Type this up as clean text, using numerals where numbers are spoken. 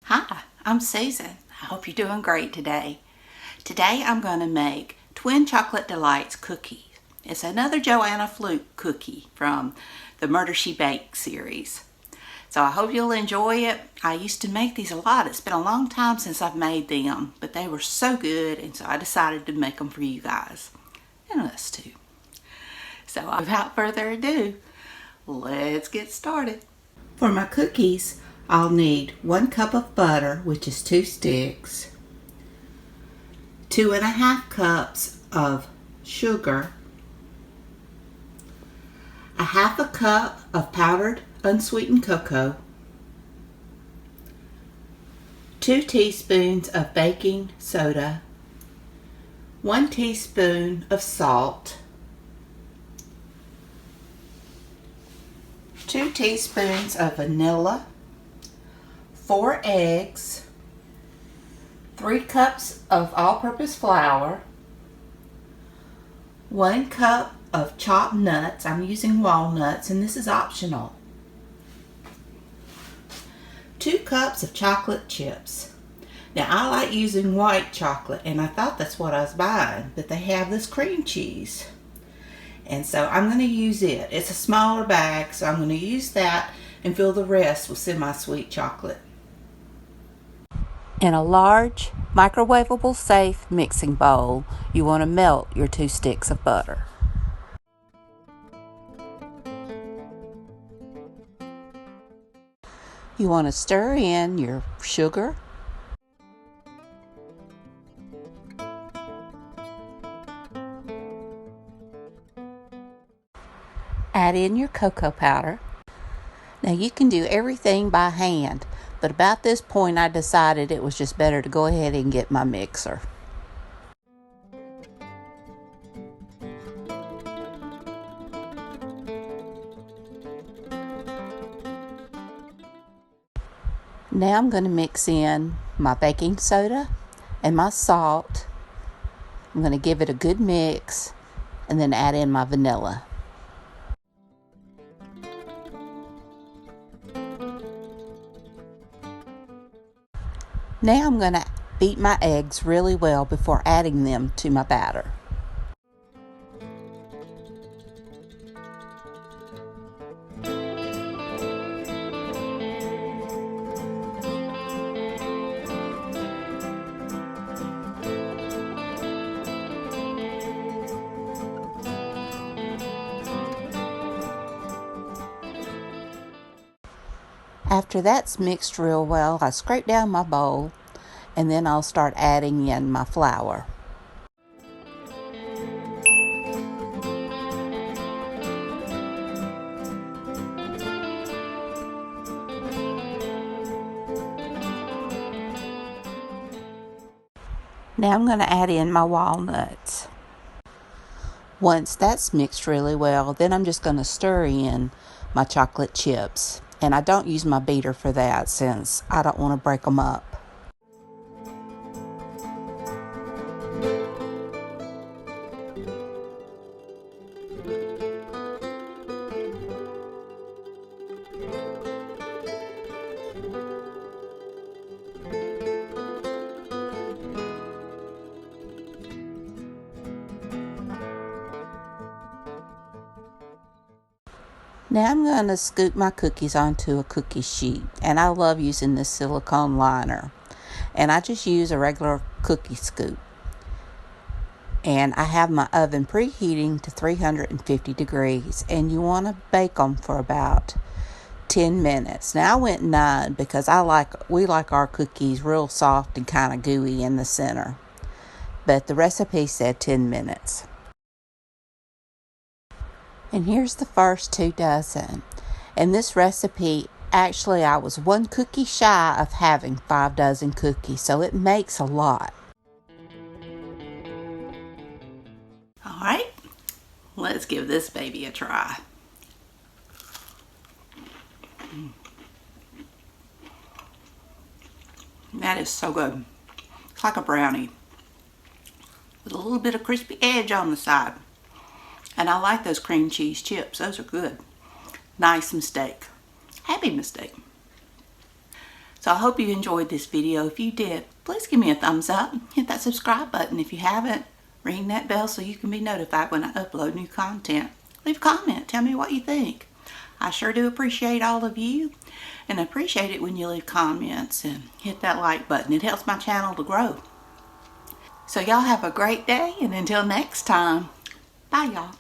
Hi, I'm Susan. I hope you're doing great today. Today I'm going to make Twin Chocolate Delights cookies. It's another Joanne Fluke cookie from the Murder She Baked series. So I hope you'll enjoy it. I used to make these a lot. It's been a long time since I've made them, but they were so good, and so I decided to make them for you guys and us too. So without further ado, let's get started. For my cookies, I'll need 1 cup of butter, which is 2 sticks, 2½ cups of sugar, 1/2 cup of powdered unsweetened cocoa, 2 teaspoons of baking soda, 1 teaspoon of salt, 2 teaspoons of vanilla, 4 eggs, 3 cups of all-purpose flour, 1 cup of chopped nuts. I'm using walnuts, and this is optional. 2 cups of chocolate chips. Now I like using white chocolate, and I thought that's what I was buying, but they have this cream cheese. And so I'm going to use it. It's a smaller bag, so I'm going to use that and fill the rest with semi-sweet chocolate. In a large, microwavable safe mixing bowl, you want to melt your 2 sticks of butter. You want to stir in your sugar, add in your cocoa powder. Now you can do everything by hand, but about this point I decided it was just better to go ahead and get my mixer. Now I'm going to mix in my baking soda and my salt. I'm going to give it a good mix and then add in my vanilla. Now I'm going to beat my eggs really well before adding them to my batter. After that's mixed real well, I scrape down my bowl and then I'll start adding in my flour. Now I'm going to add in my walnuts. Once that's mixed really well, then I'm just going to stir in my chocolate chips. And I don't use my beater for that since I don't want to break them up. Now I'm going to scoop my cookies onto a cookie sheet, and I love using this silicone liner. And I just use a regular cookie scoop. And I have my oven preheating to 350 degrees, and you want to bake them for about 10 minutes. Now I went 9 because we like our cookies real soft and kind of gooey in the center. But the recipe said 10 minutes. And here's the first 2 dozen. And this recipe, actually I was 1 cookie shy of having 5 dozen cookies, so it makes a lot. Alright, let's give this baby a try. That is so good. It's like a brownie with a little bit of crispy edge on the side. And I like those cream cheese chips. Those are good. Nice mistake. happy mistake. So I hope you enjoyed this video. If you did, please give me a thumbs up. Hit that subscribe button if you haven't. Ring that bell so you can be notified when I upload new content. Leave a comment. Tell me what you think. I sure do appreciate all of you, and I appreciate it when you leave comments and hit that like button. It helps my channel to grow. So y'all have a great day, and until next time, bye y'all.